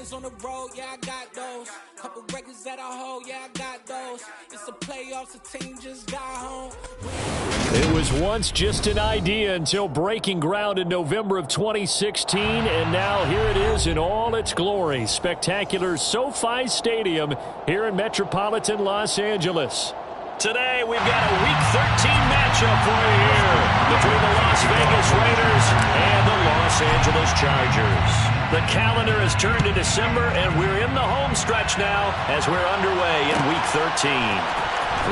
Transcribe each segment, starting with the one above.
wins on the road, yeah, I got those. Couple records that I hold, yeah, I got those. It's the playoffs, the team just got home. It was once just an idea until breaking ground in November of 2016, and now here it is in all its glory. Spectacular SoFi Stadium here in metropolitan Los Angeles. Today, we've got a Week 13 matchup for you here between the Las Vegas Raiders and the Los Angeles Chargers. The calendar has turned to December, and we're in the home stretch now as we're underway in Week 13.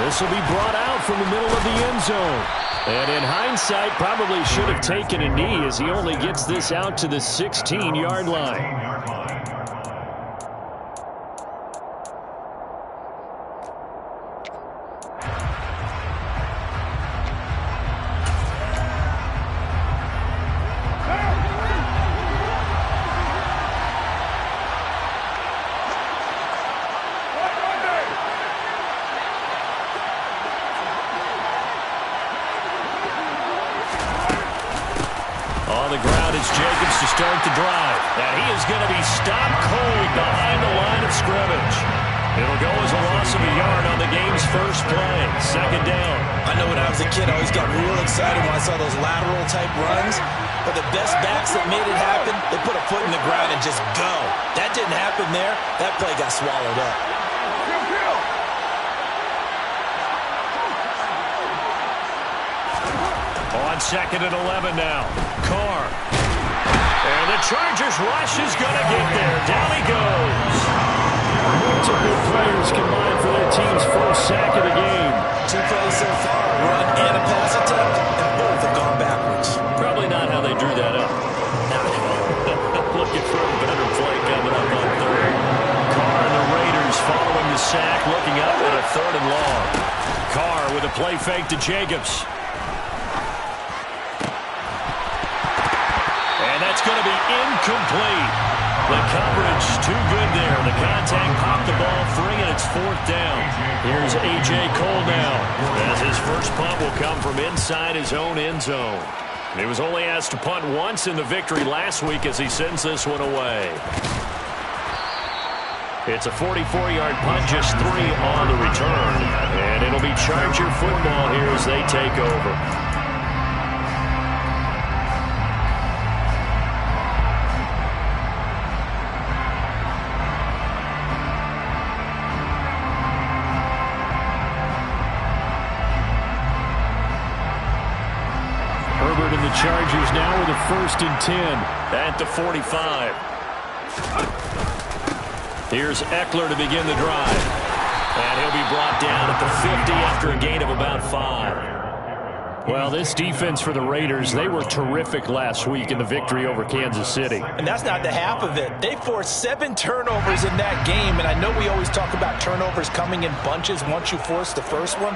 This will be brought out from the middle of the end zone. And in hindsight, probably should have taken a knee as he only gets this out to the 16-yard line. Jacobs to start the drive. And he is going to be stopped cold behind the line of scrimmage. It'll go as a loss of a yard on the game's first play. Second down. I know when I was a kid, I always got real excited when I saw those lateral-type runs. But the best backs that made it happen, they put a foot in the ground and just go. That didn't happen there. That play got swallowed up. On second and 11 now. Carr. And the Chargers rush is going to get there. Down he goes. Multiple players combined for their team's first sack of the game. 2 plays so far, a run and a pass attempt, and both have gone backwards. Probably not how they drew that up. Looking for a better play coming up on third. Carr and the Raiders following the sack, looking up at a 3rd and long. Carr with a play fake to Jacobs. That's going to be incomplete. The coverage too good there. The contact popped the ball free, and it's 4th down. Here's A.J. Cole now, as his first punt will come from inside his own end zone. He was only asked to punt once in the victory last week as he sends this one away. It's a 44-yard punt, just 3 on the return. And it'll be Charger football here as they take over. Chargers now with a 1st and 10 at the 45. Here's Eckler to begin the drive. And he'll be brought down at the 50 after a gain of about 5. Well, this defense for the Raiders, they were terrific last week in the victory over Kansas City. And that's not the half of it. They forced 7 turnovers in that game. And I know we always talk about turnovers coming in bunches once you force the first one.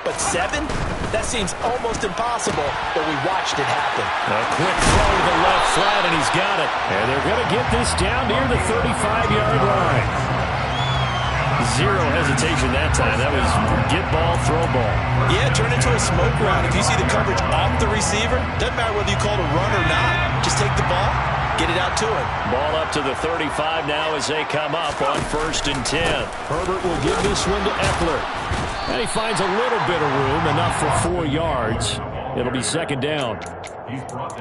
But 7? That seems almost impossible, but we watched it happen. A quick throw to the left flat, and he's got it. And they're going to get this down near the 35-yard line. 0 hesitation that time. That was get ball, throw ball. Yeah, turn into a smoke round. If you see the coverage off the receiver, doesn't matter whether you call it a run or not. Just take the ball, get it out to him. Ball up to the 35 now as they come up on 1st and 10. Herbert will give this one to Eckler. And he finds a little bit of room, enough for 4 yards. It'll be 2nd down.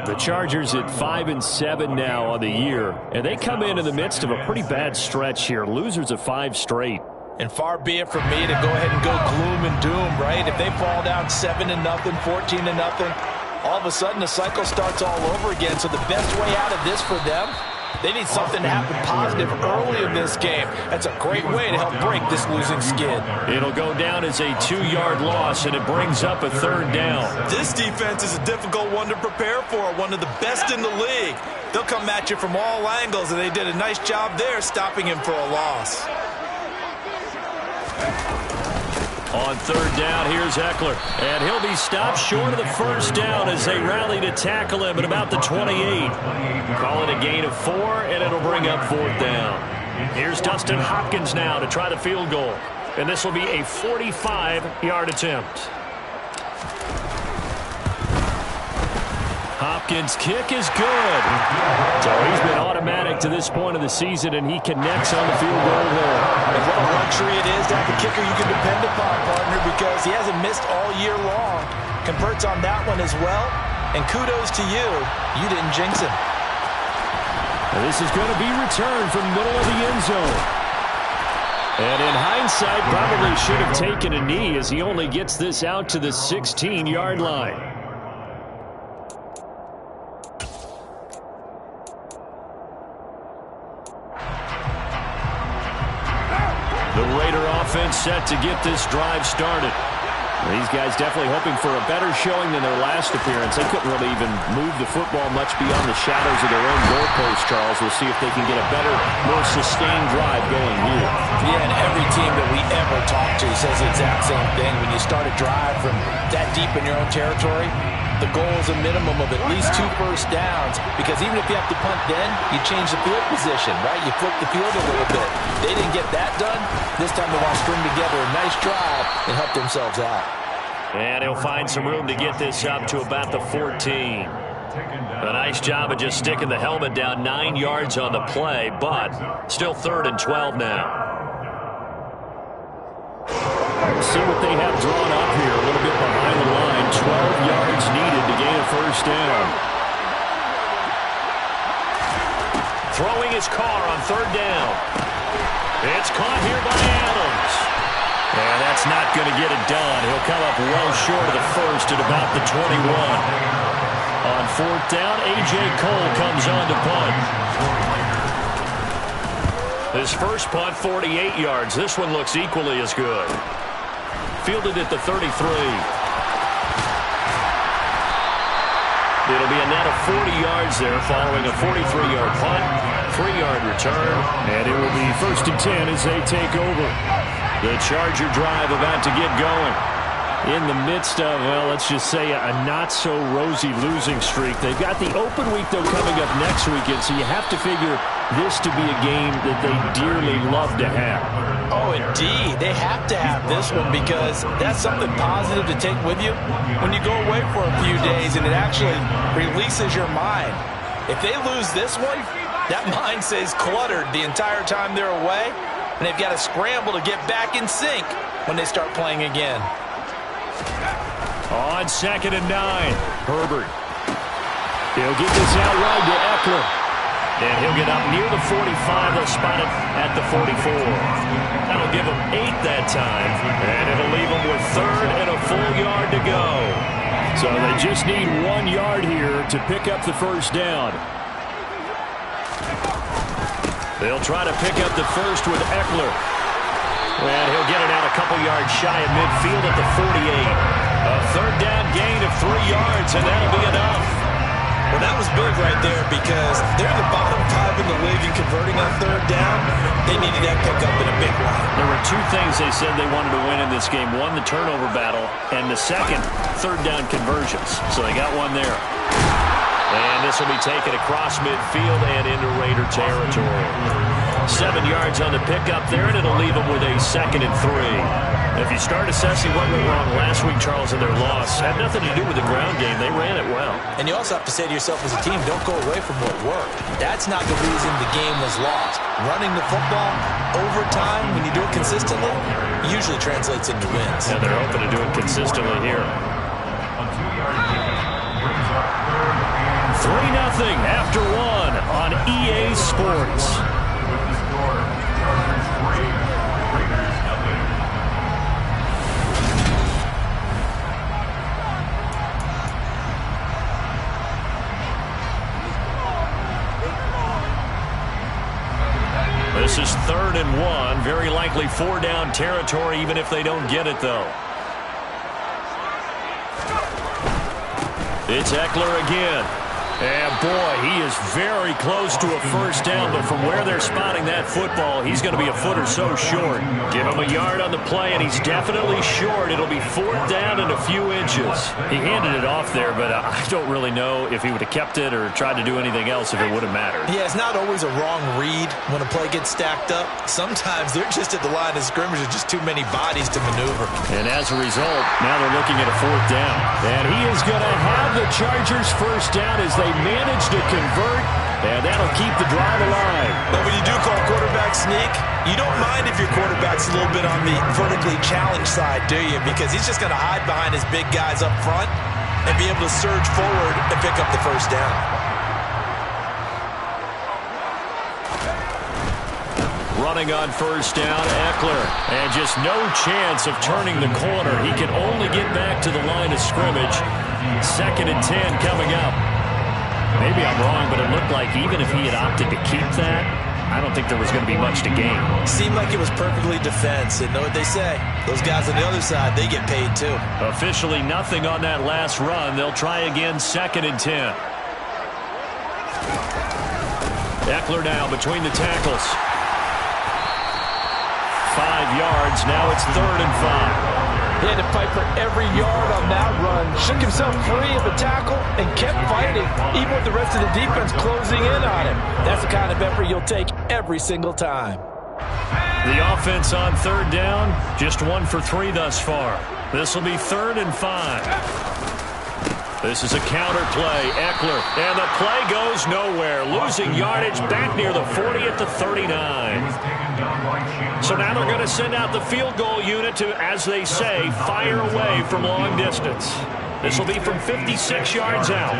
The Chargers at 5-7 now on the year, and they come in the midst of a pretty bad stretch here. Losers of 5 straight. And far be it from me to go ahead and go gloom and doom, right? If they fall down 7-0, 14-0, all of a sudden the cycle starts all over again. So the best way out of this for them, they need something to happen positive early in this game. That's a great way to help break this losing skid. It'll go down as a 2-yard loss, and it brings up a 3rd down. This defense is a difficult one to prepare for, one of the best in the league. They'll come at you from all angles, and they did a nice job there stopping him for a loss. On 3rd down, here's Eckler. And he'll be stopped short of the 1st down as they rally to tackle him at about the 28. Call it a gain of 4, and it'll bring up 4th down. Here's Dustin Hopkins now to try the field goal. And this will be a 45-yard attempt. Hopkins' kick is good. So he's been automatic to this point of the season, and he connects on the field goal there. And what a luxury it is to have a kicker you can depend upon, partner, because he hasn't missed all year long. Converts on that one as well. And kudos to you. You didn't jinx him. And this is going to be returned from the middle of the end zone. And in hindsight, probably should have taken a knee as he only gets this out to the 16-yard line. The Raider offense set to get this drive started. These guys definitely hoping for a better showing than their last appearance. They couldn't really even move the football much beyond the shadows of their own goalpost, Charles. We'll see if they can get a better, more sustained drive going here. Yeah, and every team that we ever talk to says the exact same thing. When you start a drive from that deep in your own territory, the goal is a minimum of at least 2 first downs, because even if you have to punt then, you change the field position, right? You flip the field a little bit. They didn't get that done. This time they want to string together a nice drive and help themselves out. And he'll find some room to get this up to about the 14. A nice job of just sticking the helmet down 9 yards on the play, but still 3rd and 12 now. See what they have drawn up here, a little bit behind the line. 12 yards needed to gain a first down. Throwing his car on 3rd down. It's caught here by Adams. And that's not going to get it done. He'll come up well short of the first at about the 21. On 4th down, A.J. Cole comes on to punt. His first punt, 48 yards. This one looks equally as good. Fielded at the 33. It'll be a net of 40 yards there following a 43-yard punt, 3-yard return, and it will be 1st and 10 as they take over. The Charger drive about to get going. In the midst of, well, let's just say a not-so-rosy losing streak. They've got the open week, though, coming up next weekend, so you have to figure this to be a game that they dearly love to have. Oh, indeed. They have to have this one because that's something positive to take with you when you go away for a few days, and it actually releases your mind. If they lose this one, that mind stays cluttered the entire time they're away, and they've got to scramble to get back in sync when they start playing again. On 2nd and 9, Herbert. He'll get this out wide to Eckler. And he'll get up near the 45. They'll spot it at the 44. That'll give him 8 that time. And it'll leave him with 3rd and a full yard to go. So they just need 1 yard here to pick up the first down. They'll try to pick up the first with Eckler. And he'll get it out a couple yards shy of midfield at the 48. A 3rd down gain of 3 yards, and that'll be enough. Well, that was big right there because they're the bottom 5 in the league in converting on 3rd down. They needed that pickup in a big way. There were 2 things they said they wanted to win in this game. One, the turnover battle, and the second, 3rd down conversions. So they got one there. And this will be taken across midfield and into Raider territory. 7 yards on the pickup there, and it'll leave them with a 2nd and 3. If you start assessing what went wrong last week, Charles, in their loss, had nothing to do with the ground game. They ran it well. And you also have to say to yourself as a team, don't go away from what worked. That's not the reason the game was lost. Running the football over time, when you do it consistently, usually translates into wins. And they're hoping to do it consistently here. 3-0 after 1 on EA Sports. This is 3rd and 1. Very likely 4-down territory, even if they don't get it, though. It's Eckler again. And boy, he is very close to a first down, but from where they're spotting that football, he's going to be a foot or so short. Give him a yard on the play, and he's definitely short. It'll be 4th down and a few inches. He handed it off there, but I don't really know if he would have kept it or tried to do anything else if it would have mattered. Yeah, it's not always a wrong read when a play gets stacked up. Sometimes they're just at the line of scrimmage with just too many bodies to maneuver. And as a result, now they're looking at a 4th down. And he is going to have the Chargers first down as they manage to convert, and that'll keep the drive alive. But when you do call quarterback sneak, you don't mind if your quarterback's a little bit on the vertically challenged side, do you? Because he's just going to hide behind his big guys up front and be able to surge forward and pick up the first down. Running on first down, Eckler. And just no chance of turning the corner. He can only get back to the line of scrimmage. 2nd and 10 coming up. Maybe I'm wrong, but it looked like even if he had opted to keep that, I don't think there was going to be much to gain. Seemed like it was perfectly defense. And know what they say? Those guys on the other side, they get paid too. Officially nothing on that last run. They'll try again 2nd and 10. Eckler now between the tackles. 5 yards. Now it's 3rd and 5. He had to fight for every yard on that run. Shook himself free of the tackle and kept fighting, even with the rest of the defense closing in on him. That's the kind of effort you'll take every single time. The offense on 3rd down, just 1 for 3 thus far. This will be 3rd and 5. This is a counter play. Eckler, and the play goes nowhere. Losing yardage back near the 40 at the 39. So now they're going to send out the field goal unit to, as they say, fire away from long distance. This will be from 56 yards out.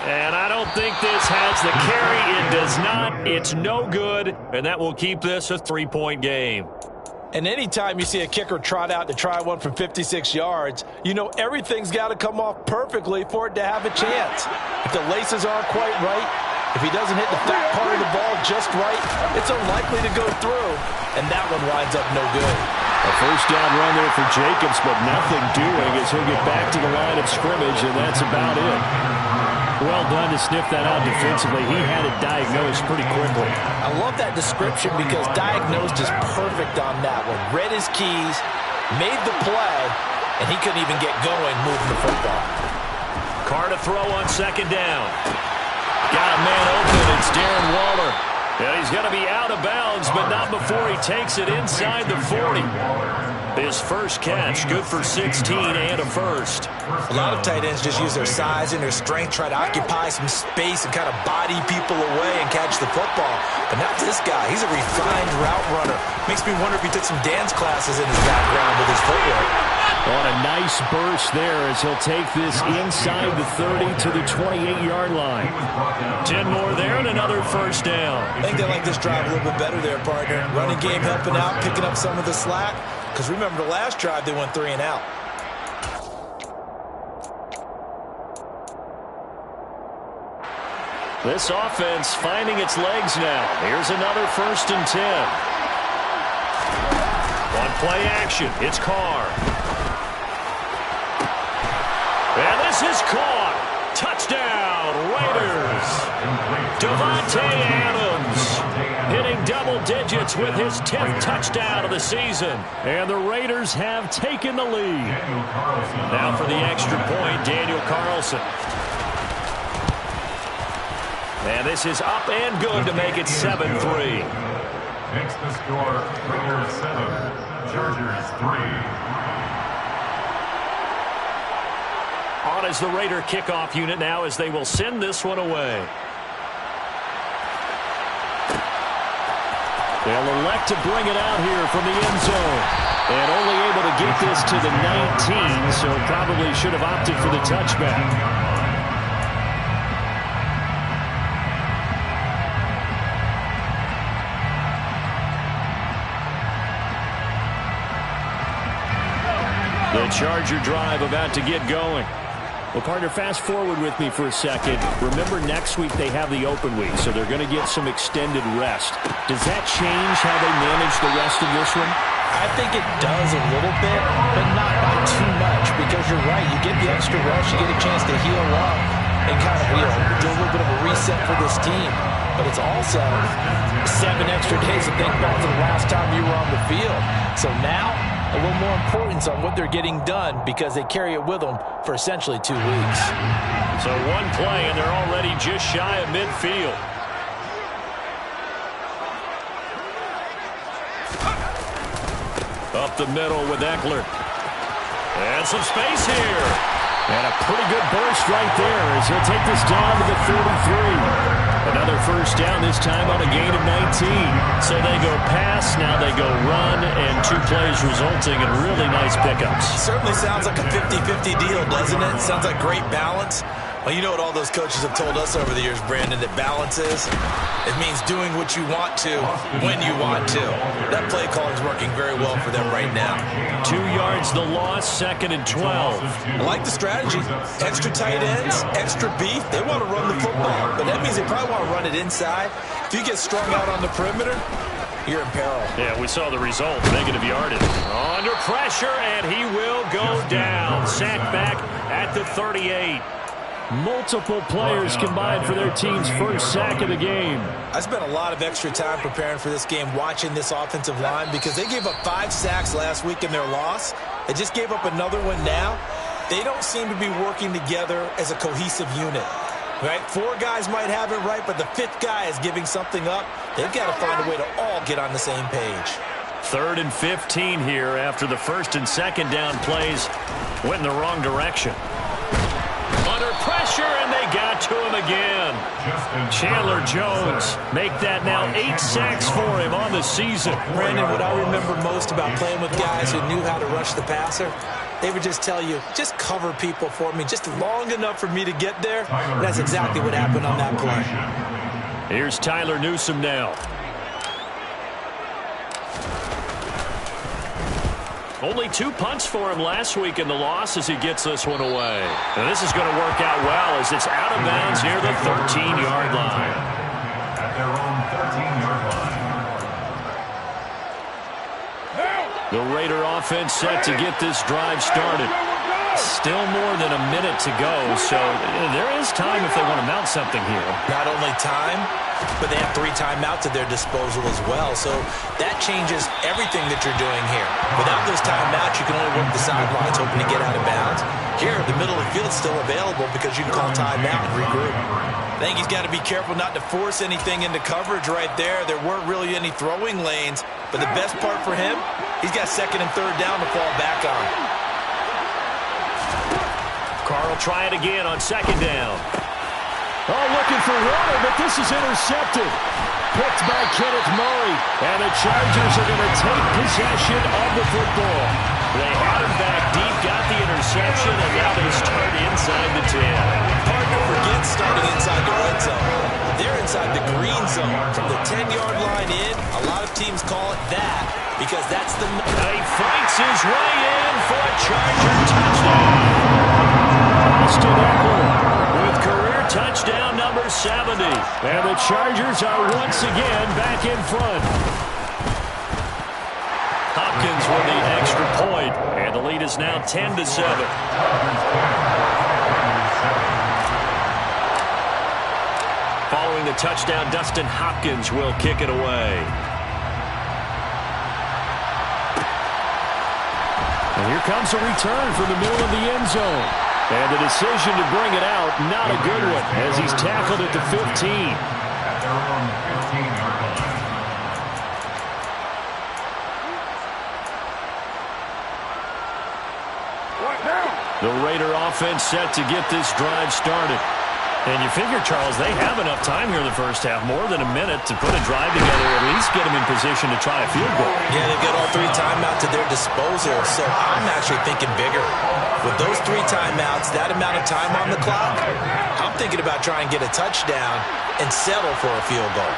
And I don't think this has the carry. It does not. It's no good. And that will keep this a 3-point game. And anytime you see a kicker trot out to try one from 56 yards, you know everything's got to come off perfectly for it to have a chance. If the laces aren't quite right, if he doesn't hit the fat part of the ball just right, it's unlikely to go through, and that one winds up no good. A first down run there for Jacobs, but nothing doing as he'll get back to the line of scrimmage, and that's about it. Well done to sniff that out defensively. He had it diagnosed pretty quickly. I love that description because diagnosed is perfect on that one. Read his keys, made the play, and he couldn't even get going moving the football. Carr to throw on 2nd down. Got a man open. It's Darren Waller. And he's going to be out of bounds, but not before he takes it inside the 40. His first catch, good for 16 and a first. A lot of tight ends just use their size and their strength, try to occupy some space and kind of body people away and catch the football. But not this guy. He's a refined route runner. Makes me wonder if he took some dance classes in his background with his footwork. On a nice burst there as he'll take this inside the 30 to the 28-yard line. 10 more there and another first down. I think they like this drive a little bit better there, partner. Running game helping out, picking up some of the slack. Because remember the last drive, they went 3 and out. This offense finding its legs now. Here's another 1st and 10. On play action, it's Carr. And this is caught. Touchdown, Raiders. Devontae Adams hitting double digits with his 10th touchdown of the season. And the Raiders have taken the lead. Now for the extra point, Daniel Carlson. And this is up and good to make it 7-3. Makes the score Raiders 7, Chargers 3. On as the Raider kickoff unit now as they will send this one away. They'll elect to bring it out here from the end zone. And only able to get this to the 19, so probably should have opted for the touchback. The Charger drive about to get going. Well, partner, fast forward with me for a second. Remember, next week they have the open week, so they're going to get some extended rest. Does that change how they manage the rest of this one? I think it does a little bit, but not by too much, because you're right. You get the extra rush, you get a chance to heal up and kind of, do a little bit of a reset for this team. But it's also 7 extra days to think back to the last time you were on the field. So now, a little more importance on what they're getting done because they carry it with them for essentially 2 weeks. So one play, and they're already just shy of midfield. Up the middle with Eckler. And some space here. And a pretty good burst right there as he'll take this down to the 33. Another first down, this time on a gain of 19. So they go pass, now they go run, and 2 plays resulting in really nice pickups. Certainly sounds like a 50-50 deal, doesn't it? Sounds like great balance. Well, you know what all those coaches have told us over the years, Brandon, that balance is? It means doing what you want to, when you want to. That play calling is working very well for them right now. 2 yards the loss, 2nd and 12. I like the strategy. Extra tight ends, extra beef. They want to run the football, but that means they probably want to run it inside. If you get strung out on the perimeter, you're in peril. Yeah, we saw the result, negative yardage. Under pressure, and he will go down. Sacked back at the 38. Multiple players combined for their team's first sack of the game. I spent a lot of extra time preparing for this game, watching this offensive line, because they gave up 5 sacks last week in their loss. They just gave up another one now. They don't seem to be working together as a cohesive unit. Right? 4 guys might have it right, but the 5th guy is giving something up. They've got to find a way to all get on the same page. 3rd and 15 here after the 1st and 2nd down plays went in the wrong direction. Under pressure, and they got to him again. Chandler Jones make that now 8 sacks for him on the season. Brandon, what I remember most about playing with guys who knew how to rush the passer, they would just tell you, just cover people for me, just long enough for me to get there. And that's exactly what happened on that play. Here's Tyler Newsome now. Only 2 punts for him last week in the loss as he gets this one away. And this is going to work out well as it's out of bounds near the 13-yard line. At their own 13-yard line. The Raider offense set to get this drive started. Still more than a minute to go, so there is time if they want to mount something here. Not only time, but they have 3 timeouts at their disposal as well, so that changes everything that you're doing here. Without those timeouts, you can only work the sidelines, hoping to get out of bounds. Here, the middle of the field is still available because you can call timeout and regroup. I think he's got to be careful not to force anything into coverage right there. There weren't really any throwing lanes, but the best part for him, he's got 2nd and 3rd down to fall back on. Carr will try it again on 2nd down. Oh, looking for water, but this is intercepted. Picked by Kenneth Murray, and the Chargers are going to take possession of the football. They had him back deep, got the interception, and now they start inside the 10. Hard to forget starting inside the red zone. They're inside the green zone. From the 10-yard line in, a lot of teams call it that because that's the... He fights his way in for a Charger touchdown. Austin Eckler with career touchdown number 70. And the Chargers are once again back in front. Hopkins with the extra point, and the lead is now 10-7. Following the touchdown, Dustin Hopkins will kick it away. And here comes a return from the middle of the end zone. And the decision to bring it out, not a good one, as he's tackled at the 15. At their own 15-yard line. The Raider offense set to get this drive started. And you figure, Charles, they have enough time here in the first half, more than a minute, to put a drive together, at least get them in position to try a field goal. Yeah, they've got all 3 timeouts at their disposal, so I'm actually thinking bigger. With those 3 timeouts, that amount of time on the clock, I'm thinking about trying to get a touchdown and settle for a field goal.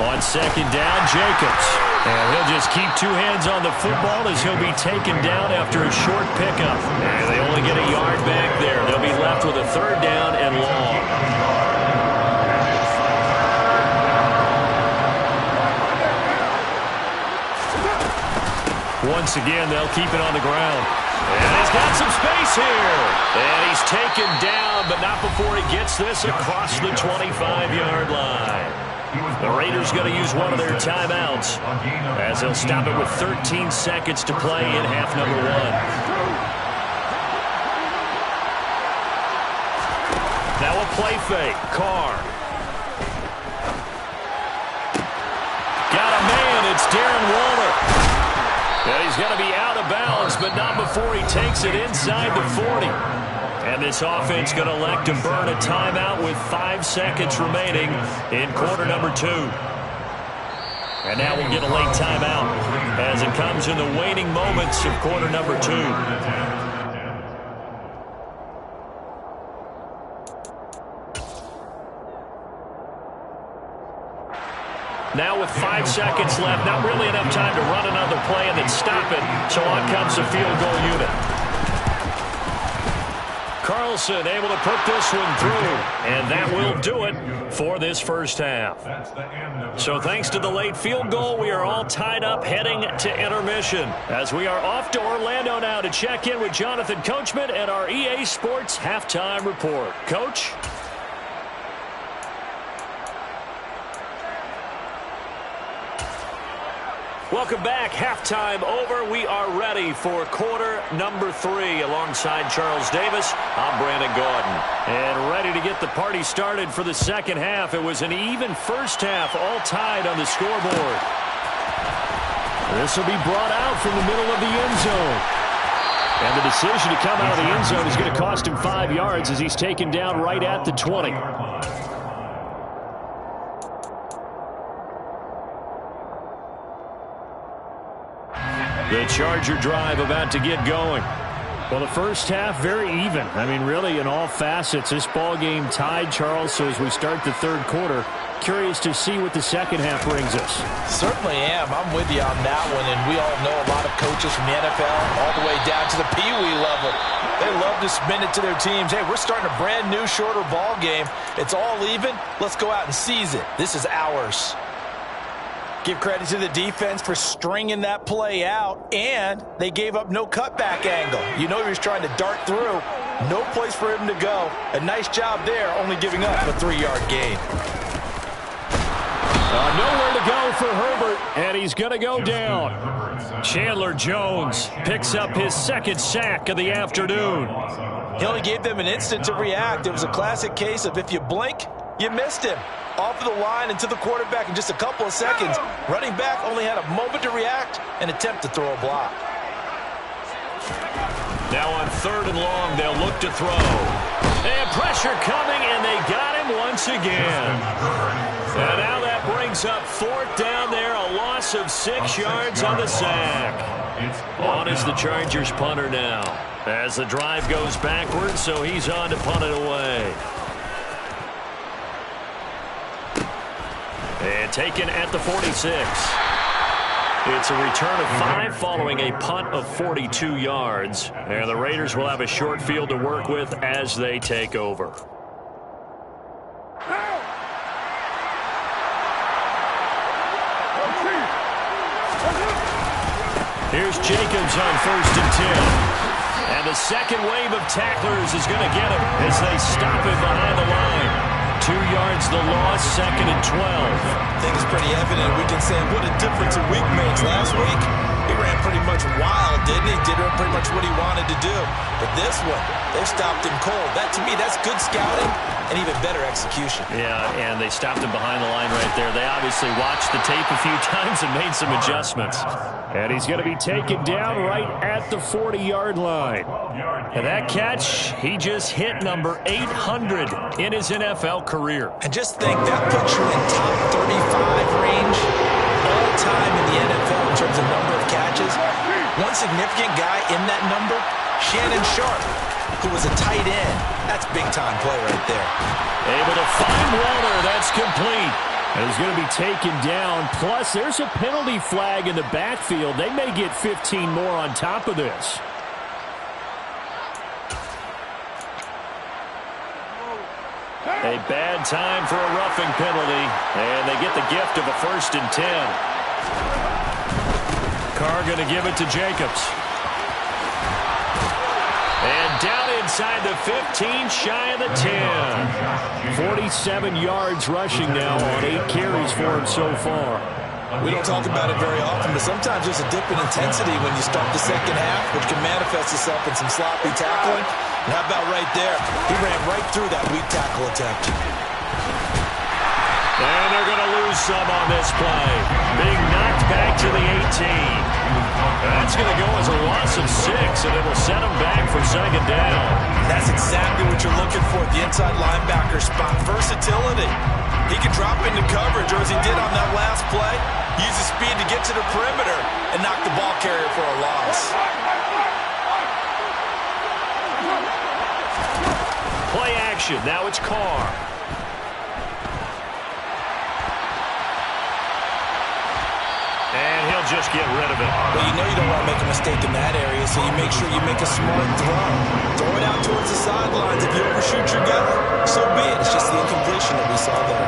On 2nd down, Jacobs. And he'll just keep 2 hands on the football as he'll be taken down after a short pickup. And they only get a yard back there. They'll be left with a 3rd down and long. Once again, they'll keep it on the ground. And he's got some space here. And he's taken down, but not before he gets this across the 25-yard line. The Raiders going to use one of their timeouts as they'll stop it with 13 seconds to play in half number 1. Now a play fake. Carr. Got a man. It's Darren Waller. And he's going to be out of bounds, but not before he takes it inside the 40. And this offense going to elect to burn a timeout with 5 seconds remaining in quarter number 2. And now we'll get a late timeout as it comes in the waning moments of quarter number 2. Now with 5 seconds left, not really enough time to run another play and then stop it. So on comes the field goal unit. Carlson able to put this one through, and that will do it for this first half. So thanks to the late field goal, we are all tied up heading to intermission as we are off to Orlando now to check in with Jonathan Coachman and our EA Sports Halftime Report. Coach? Welcome back. Halftime over. We are ready for quarter number 3. Alongside Charles Davis, I'm Brandon Gaudin. And ready to get the party started for the second half. It was an even first half, all tied on the scoreboard. This will be brought out from the middle of the end zone. And the decision to come out of the end zone is going to cost him 5 yards as he's taken down right at the 20. The Charger drive about to get going. Well, the first half, very even. I mean, really, in all facets, this ball game tied, Charles. So as we start the third quarter, curious to see what the second half brings us. Certainly am. I'm with you on that one. And we all know a lot of coaches from the NFL all the way down to the Pee Wee level. They love to spin it to their teams. Hey, we're starting a brand new, shorter ball game. It's all even. Let's go out and seize it. This is ours. Give credit to the defense for stringing that play out, and they gave up no cutback angle. You know he was trying to dart through. No place for him to go. A nice job there, only giving up a 3-yard gain. Nowhere to go for Herbert, and he's going to go down. Chandler Jones picks up his second sack of the afternoon. He only gave them an instant to react. It was a classic case of if you blink, you missed him. Off of the line and to the quarterback in just a couple of seconds. Running back only had a moment to react and attempt to throw a block. Now on 3rd and long, they'll look to throw. And pressure coming, and they got him once again. And now that brings up 4th down there, a loss of 6 yards on the sack. On is the Chargers punter now. As the drive goes backwards, so he's on to punt it away. And taken at the 46. It's a return of 5 following a punt of 42 yards. And the Raiders will have a short field to work with as they take over. Here's Jacobs on 1st and 10. And the second wave of tacklers is going to get him as they stop it behind the line. 2 yards the loss, 2nd and 12. I think it's pretty evident. We can say what a difference a week makes. Last week, he ran pretty much wild, didn't he? Did pretty much what he wanted to do. But this one, they stopped him cold. That, to me, that's good scouting and even better execution. Yeah, and they stopped him behind the line right there. They obviously watched the tape a few times and made some adjustments. And he's going to be taken down right at the 40-yard line. And that catch, he just hit number 800 in his NFL career. And just think, that puts you in top 35 range all time in the NFL in terms of number of catches. One significant guy in that number, Shannon Sharp, who was a tight end. That's big-time play right there. Able to find Waller. That's complete. And he's going to be taken down. Plus, there's a penalty flag in the backfield. They may get 15 more on top of this. A bad time for a roughing penalty. And they get the gift of a 1st and 10. Carr going to give it to Jacobs. And down inside the 15, shy of the 10. 47 yards rushing now on 8 carries for him so far. We don't talk about it very often, but sometimes there's a dip in intensity when you start the second half, which can manifest itself in some sloppy tackling. And how about right there? He ran right through that weak tackle attempt. And they're going to lose some on this play. Being knocked back to the 18. That's going to go as a loss of 6, and it'll set them back for second down. That's exactly what you're looking for at the inside linebacker spot. Versatility. He can drop into coverage, or as he did on that last play, use his speed to get to the perimeter and knock the ball carrier for a loss. Play action. Now it's Carr. And he'll just get rid of it. But you know you don't want to make a mistake in that area, so you make sure you make a smart throw. Throw it out towards the sidelines. If you overshoot your guy, so be it. It's just the incompletion that we saw there.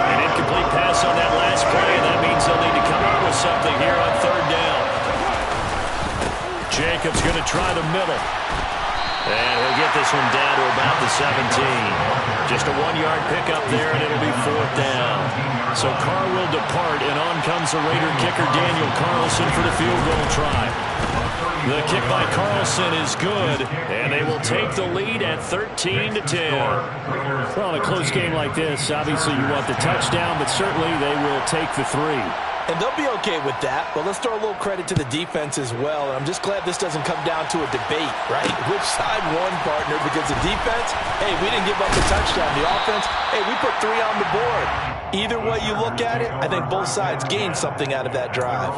An incomplete pass on that last play, and that means they'll need to come up with something here on third down. Jacobs going to try the middle. And he'll get this one down to about the 17. Just a 1-yard pickup there, and it'll be fourth down. So Carr will depart, and on comes the Raider kicker, Daniel Carlson, for the field goal try. The kick by Carlson is good, and they will take the lead at 13-10. Well, in a close game like this, obviously you want the touchdown, but certainly they will take the 3. And they'll be okay with that, but let's throw a little credit to the defense as well. And I'm just glad this doesn't come down to a debate, right? Which side won, partner? Because the defense, hey, we didn't give up the touchdown. The offense, hey, we put 3 on the board. Either way you look at it, I think both sides gained something out of that drive.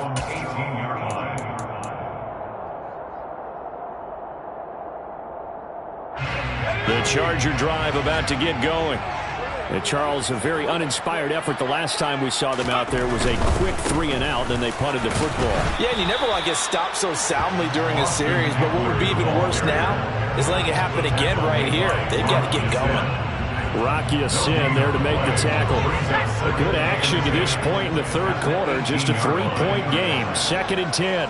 The Charger drive about to get going. And Charles, a very uninspired effort the last time we saw them out there was a quick 3-and-out, then they punted the football. Yeah, and you never want to get stopped so soundly during a series, but what would be even worse now is letting it happen again right here. They've got to get going. Rocky Sin there to make the tackle. A good action to this point in the third quarter, just a 3-point game, 2nd and 10.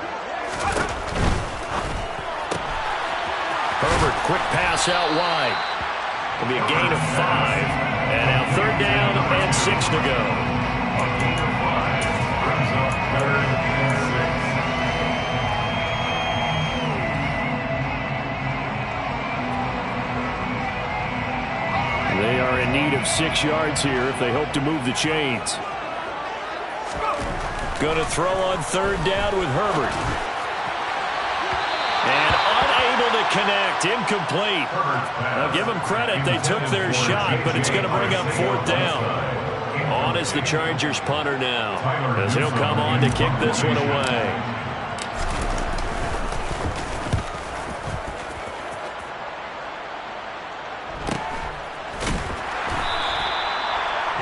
Herbert, quick pass out wide. It'll be a gain of 5. And now third down and 6 to go. They are in need of 6 yards here if they hope to move the chains. Going to throw on third down with Herbert. And unable to connect, incomplete. Now give them credit, they took their shot, but it's going to bring up fourth down. On is the Chargers punter now, as he'll come on to kick this one away.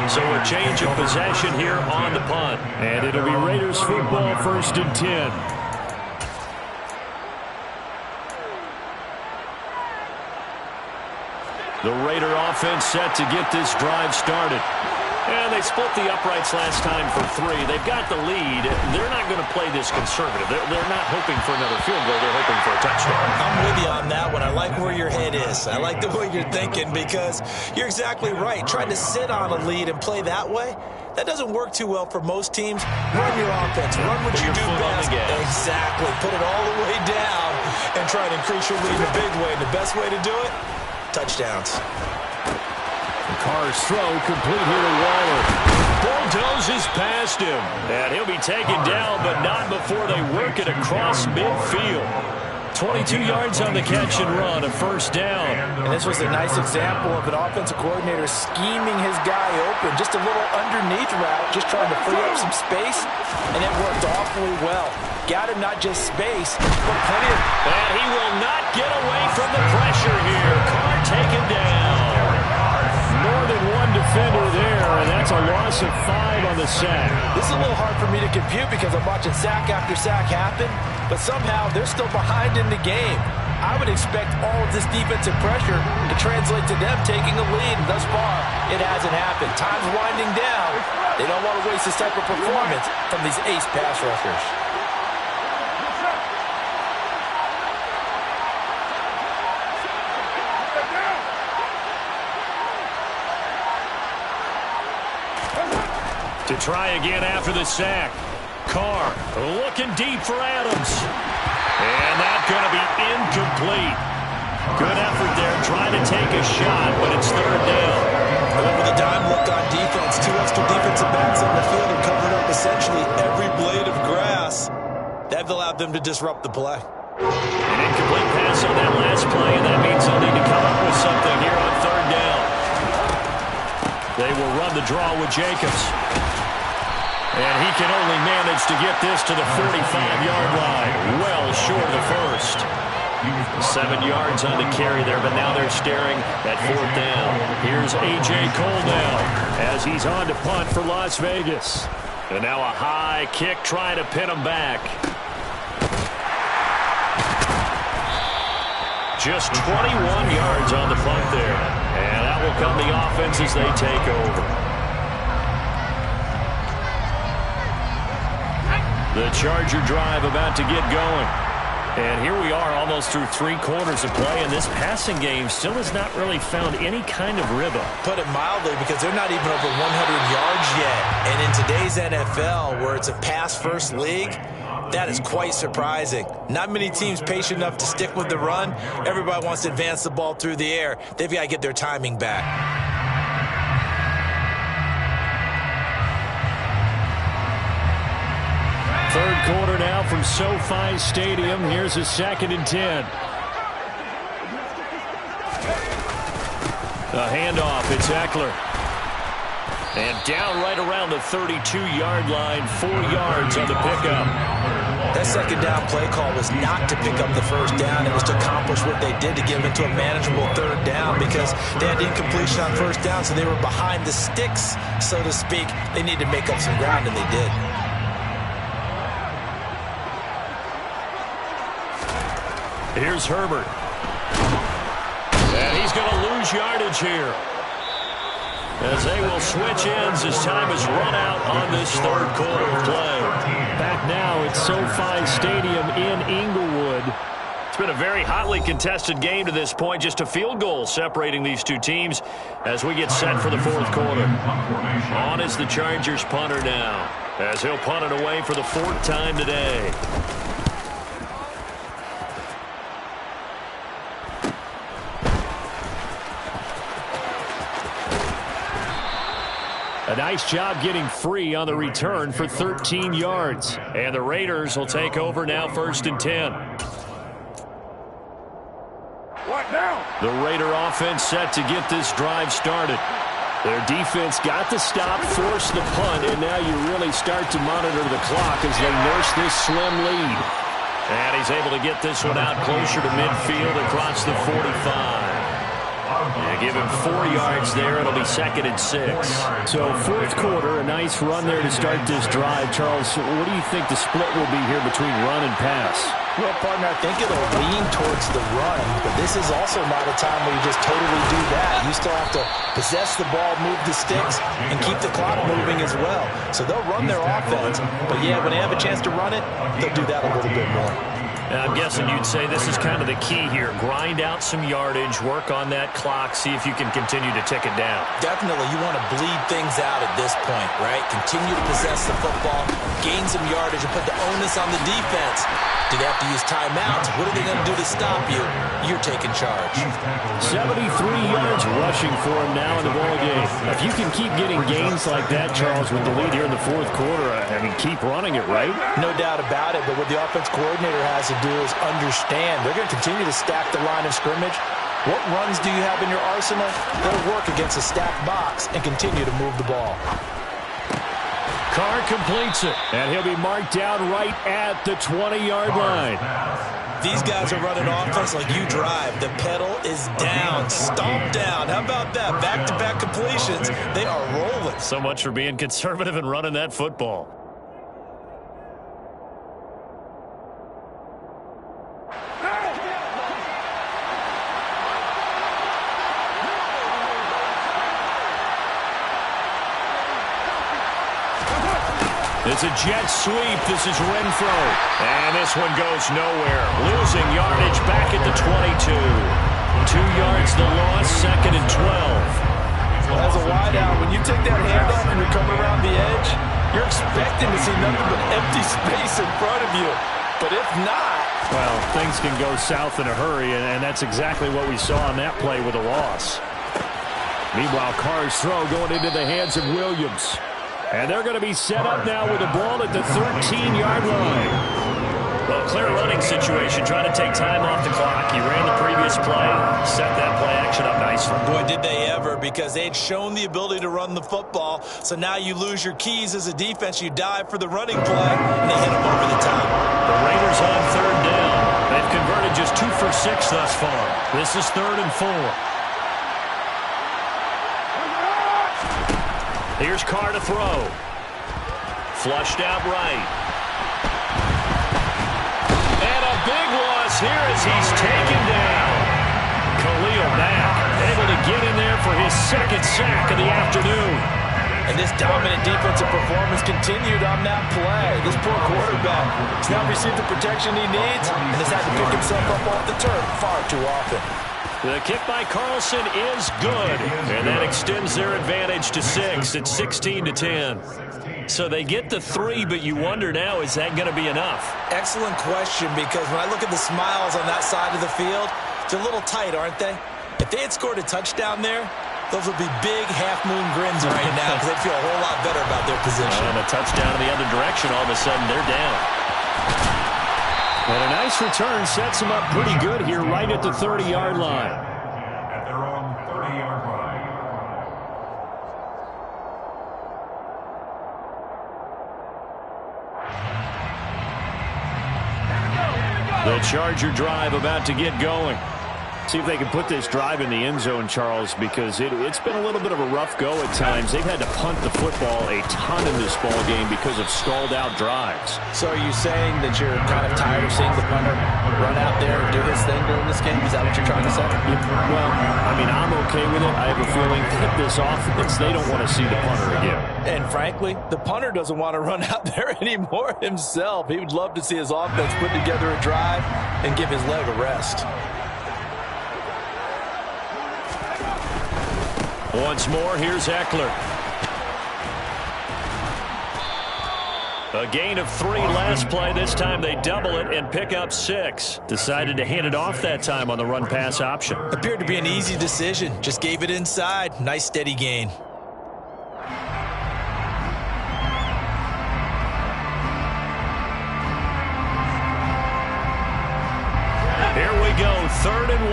So a change of possession here on the punt. And it'll be Raiders football, 1st and 10. The Raider offense set to get this drive started. And they split the uprights last time for 3. They've got the lead. They're not going to play this conservative. They're not hoping for another field goal. They're hoping for a touchdown. I'm with you on that one. I like where your head is. I like the way you're thinking because you're exactly right. Trying to sit on a lead and play that way, that doesn't work too well for most teams. Run your offense. Run what you do best. Exactly. Put it all the way down and try to increase your lead in a big way. And the best way to do it? Touchdowns. Carr's throw complete here to Waller. Bulldozes past him. And he'll be taken down, but not before they work it across midfield. 22 yards on the catch and run, a first down. And this was a nice example of an offensive coordinator scheming his guy open. Just a little underneath route, just trying to free up some space, and it worked awfully well. Got him not just space, but plenty of... And he will not get away from the pressure here. Carr taken down. More than one defender there, and that's a loss of 5 on the sack. This is a little hard for me to compute because I'm watching sack after sack happen, but somehow they're still behind in the game. I would expect all of this defensive pressure to translate to them taking a lead. And thus far, it hasn't happened. Time's winding down. They don't want to waste this type of performance from these ace pass rushers. To try again after the sack. Carr looking deep for Adams. And that's going to be incomplete. Good effort there trying to take a shot, but it's third down. Over the dime look on defense. 2 extra defensive backs on the field and covered up essentially every blade of grass. That allowed them to disrupt the play. An incomplete pass on that last play, and that means they'll need to come up with something here on third down. They will run the draw with Jacobs. And he can only manage to get this to the 45-yard line, well short of the first. 7 yards on the carry there, but now they're staring at fourth down. Here's A.J. Cole now as he's on to punt for Las Vegas. And now a high kick trying to pin him back. Just 21 yards on the punt there. And that will come the offense as they take over. The Charger drive about to get going. And here we are almost through 3 quarters of play, and this passing game still has not really found any kind of rhythm. Put it mildly, because they're not even over 100 yards yet. And in today's NFL, where it's a pass-first league, that is quite surprising. Not many teams patient enough to stick with the run. Everybody wants to advance the ball through the air. They've got to get their timing back. Third quarter now from SoFi Stadium. Here's a 2nd and 10. A handoff. It's Eckler. And down right around the 32-yard line. 4 yards on the pickup. That second down play call was not to pick up the first down. It was to accomplish what they did to get them into a manageable third down, because they had incompletion on first down, so they were behind the sticks, so to speak. They needed to make up some ground, and they did. Here's Herbert. And he's going to lose yardage here, as they will switch ends as time is run out on this third quarter of play. Back now at SoFi Stadium in Inglewood. It's been a very hotly contested game to this point. Just a field goal separating these two teams as we get set for the fourth quarter. On is the Chargers punter now, as he'll punt it away for the 4th time today. A nice job getting free on the return for 13 yards. And the Raiders will take over now, 1st and 10. What now? The Raider offense set to get this drive started. Their defense got the stop, forced the punt, and now you really start to monitor the clock as they nurse this slim lead. And he's able to get this one out closer to midfield across the 45. Yeah, give him 4 yards there. It'll be 2nd and 6. So fourth quarter, a nice run there to start this drive. Charles, what do you think the split will be here between run and pass? Well, partner, I think it'll lean towards the run, but this is also not a time where you just totally do that. You still have to possess the ball, move the sticks, and keep the clock moving as well. So they'll run their offense, but yeah, when they have a chance to run it, they'll do that a little bit more. I'm guessing you'd say this is kind of the key here. Grind out some yardage, work on that clock, see if you can continue to tick it down. Definitely, you want to bleed things out at this point, right? Continue to possess the football, gain some yardage, and put the onus on the defense. Do they have to use timeouts? What are they going to do to stop you? You're taking charge. 73 yards rushing for him now in the ballgame. If you can keep getting gains like that, Charles, with the lead here in the fourth quarter, I mean, keep running it, right? No doubt about it, but what the offense coordinator has to do is understand they're going to continue to stack the line of scrimmage. What runs do you have in your arsenal? They'll work against a stacked box and continue to move the ball. Carr completes it, and he'll be marked down right at the 20-yard line. These guys are running offense like you drive. The pedal is down, stomp down. How about that? Back-to-back completions. They are rolling. So much for being conservative and running that football. It's a jet sweep. This is Renfro. And this one goes nowhere. Losing yardage back at the 22. 2 yards the loss, 2nd and 12. Well, as a wideout, when you take that handoff and you're coming around the edge, you're expecting to see nothing but empty space in front of you. But if not... Well, things can go south in a hurry, and that's exactly what we saw on that play with a loss. Meanwhile, Carr's throw going into the hands of Williams. And they're going to be set up now with the ball at the 13-yard line. Well, clear running situation, trying to take time off the clock. He ran the previous play, set that play action up nicely. Boy, did they ever, because they'd shown the ability to run the football. So now you lose your keys as a defense. You dive for the running play, and they hit them over the top. The Raiders on 3rd down. They've converted just 2 for 6 thus far. This is 3rd and 4. Here's Carr to throw. Flushed out right. And a big loss here as he's taken down. Khalil Mack able to get in there for his 2nd sack of the afternoon. And this dominant defensive performance continued on that play. This poor quarterback has now received the protection he needs and has had to pick himself up off the turf far too often. The kick by Carlson is good, and that extends their advantage to 6. It's 16-10. So they get the 3, but you wonder now, is that going to be enough? Excellent question, because when I look at the smiles on that side of the field, they're a little tight, aren't they? If they had scored a touchdown there, those would be big half-moon grins right now because they'd feel a whole lot better about their position. And a touchdown in the other direction, all of a sudden they're down. And a nice return sets them up pretty good here right at the 30-yard line. At their own 30-yard line. The Charger drive about to get going. See if they can put this drive in the end zone, Charles, because it's been a little bit of a rough go at times. They've had to punt the football a ton in this ball game because of stalled-out drives. So are you saying that you're kind of tired of seeing the punter run out there and do his thing during this game? Is that what you're trying to say? Well, I mean, I'm okay with it. I have a feeling that this offense, they don't want to see the punter again. And frankly, the punter doesn't want to run out there anymore himself. He would love to see his offense put together a drive and give his leg a rest. Once more, here's Eckler. A gain of 3 last play. This time they double it and pick up 6. Decided to hand it off that time on the run-pass option. Appeared to be an easy decision. Just gave it inside. Nice steady gain. Here we go, 3rd and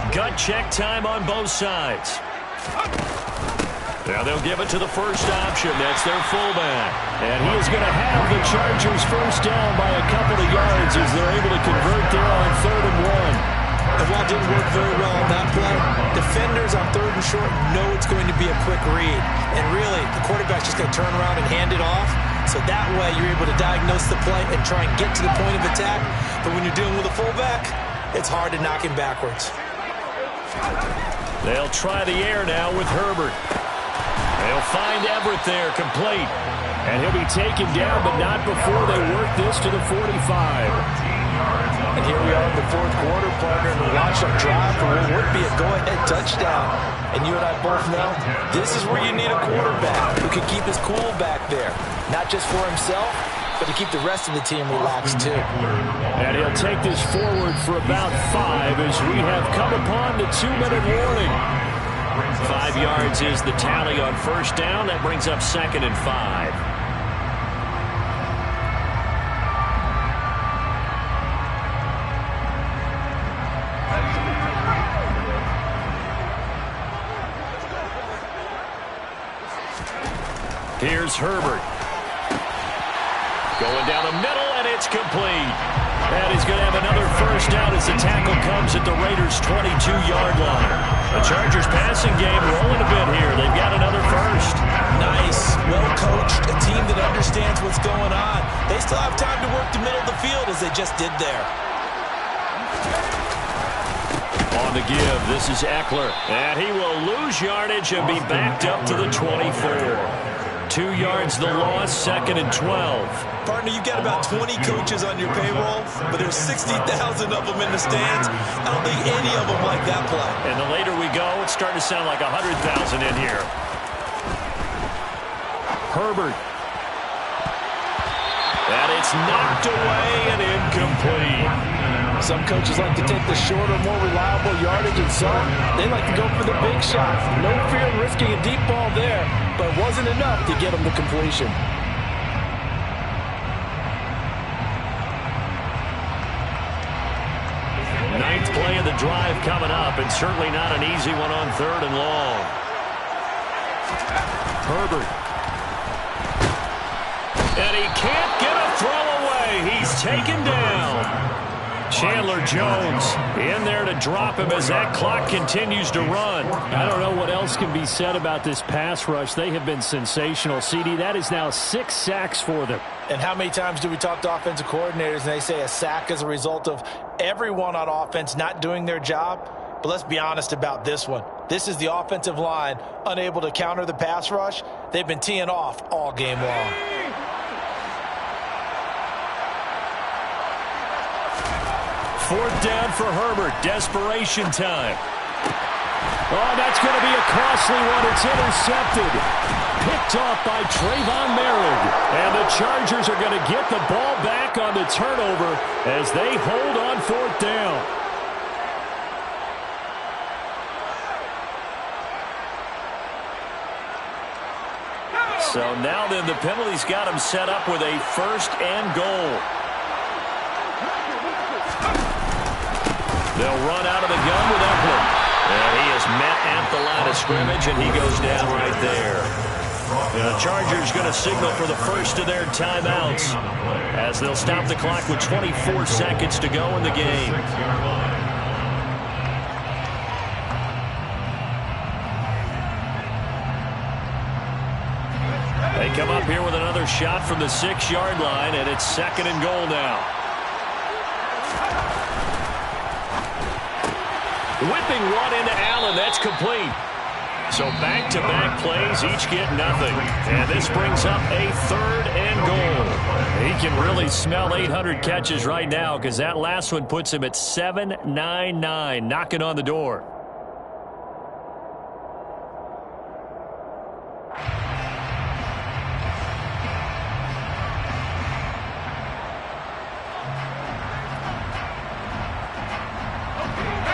1. Gut check time on both sides. Now they'll give it to the first option. That's their fullback. And he is going to have the Chargers first down by a couple of yards as they're able to convert there on 3rd and 1. And while it didn't work very well on that play, defenders on 3rd and short know it's going to be a quick read. And really, the quarterback's just going to turn around and hand it off. So that way you're able to diagnose the play and try and get to the point of attack. But when you're dealing with a fullback, it's hard to knock him backwards. They'll try the air now with Herbert. They'll find Everett there, complete. And he'll be taken down, but not before they work this to the 45. And here we are in the 4th quarter, partner, and watch them drive for what would be a go-ahead touchdown. And you and I both know this is where you need a quarterback who can keep his cool back there. Not just for himself, but to keep the rest of the team relaxed too. And he'll take this forward for about 5 as we have come upon the 2-minute warning. 5 yards is the tally on first down. That brings up 2nd and 5. Here's Herbert. Going down the middle, and it's complete. And he's going to have another first down as the tackle comes at the Raiders' 22-yard line. The Chargers passing game rolling a bit here. They've got another first. Nice, well-coached, a team that understands what's going on. They still have time to work the middle of the field as they just did there. On the give, this is Eckler. And he will lose yardage and be backed up to the 24. 2 yards the loss, 2nd and 12. Partner, you've got about 20 coaches on your payroll, but there's 60,000 of them in the stands. I don't think any of them like that play. And the later we go, it's starting to sound like 100,000 in here. Herbert. And it's knocked away and incomplete. Some coaches like to take the shorter, more reliable yardage, and some, they like to go for the big shot. No fear of risking a deep ball there, but it wasn't enough to get them to completion. Ninth play of the drive coming up, and certainly not an easy one on 3rd and long. Herbert. And he can't get a throw away. He's taken down. Chandler Jones in there to drop him as that clock continues to run. I don't know what else can be said about this pass rush. They have been sensational, CD. That is now 6 sacks for them. And how many times do we talk to offensive coordinators and they say a sack is a result of everyone on offense not doing their job? But let's be honest about this one. This is the offensive line unable to counter the pass rush. They've been teeing off all game long. 4th down for Herbert. Desperation time. Oh, that's going to be a costly one. It's intercepted. Picked off by Trayvon Merritt. And the Chargers are going to get the ball back on the turnover as they hold on 4th down. So now then the penalty's got him set up with a 1st and goal. They'll run out of the gun with Eckler. And he is met at the line of scrimmage, and he goes down right there. The Chargers going to signal for the first of their timeouts as they'll stop the clock with 24 seconds to go in the game. They come up here with another shot from the 6-yard line, and it's 2nd and goal now. Whipping one into Allen. That's complete. So back-to-back plays, each get nothing. And this brings up a 3rd and goal. He can really smell 800 catches right now because that last one puts him at 799, knocking on the door.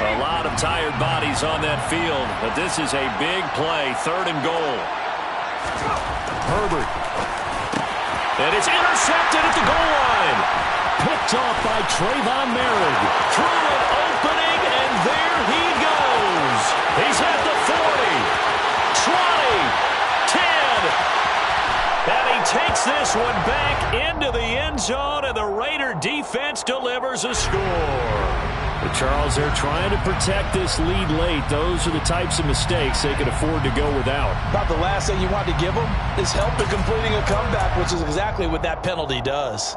A lot of tired bodies on that field, but this is a big play, 3rd and goal. Herbert. And it's intercepted at the goal line. Picked off by Trayvon Merritt. Through an opening, and there he goes. He's at the 40, 20, 10. And he takes this one back into the end zone, and the Raider defense delivers a score. But Charles, they're trying to protect this lead late. Those are the types of mistakes they can afford to go without. About the last thing you want to give them is help in completing a comeback, which is exactly what that penalty does.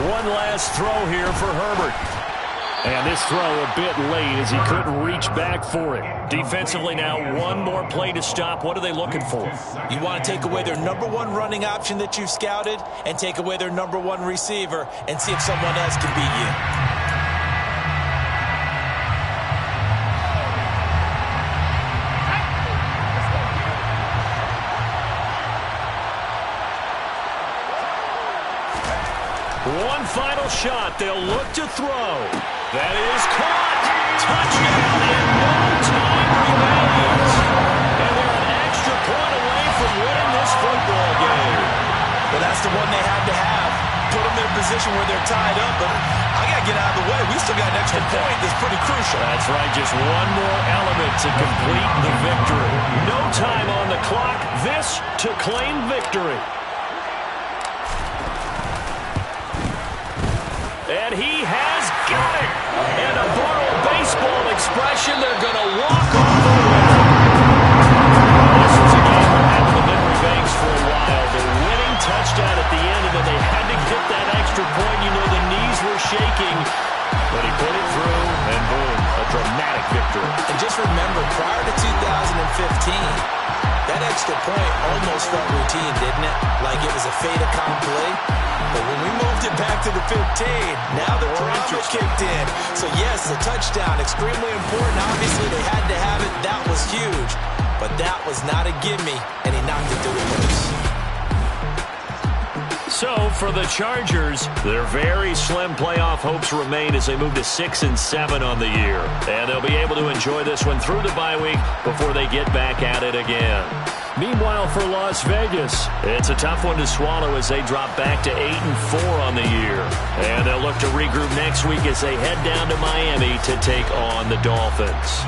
One last throw here for Herbert. And this throw a bit late as he couldn't reach back for it. Defensively now, one more play to stop. What are they looking for? You want to take away their #1 running option that you've scouted and take away their #1 receiver and see if someone else can beat you. One final shot. They'll look to throw. That is caught. Touchdown, and no time remains. And they're an extra point away from winning this football game. Well, that's the one they had to have. Put them in a position where they're tied up, but I got to get out of the way. We still got an extra point that's pretty crucial. That's right, just one more element to complete the victory. No time on the clock. This to claim victory. And he has got it. And to borrow a baseball expression, they're going to walk off the win. This is a game we'll have in the memory banks for a while. The winning touchdown at point, almost felt routine, didn't it? Like it was a fait accompli. But when we moved it back to the 15, now the drama kicked in. So yes, a touchdown, extremely important. Obviously, they had to have it. That was huge. But that was not a gimme, and he knocked it through the post. So for the Chargers, their very slim playoff hopes remain as they move to 6-7 on the year. And they'll be able to enjoy this one through the bye week before they get back at it again. Meanwhile, for Las Vegas, it's a tough one to swallow as they drop back to 8-4 on the year. And they'll look to regroup next week as they head down to Miami to take on the Dolphins.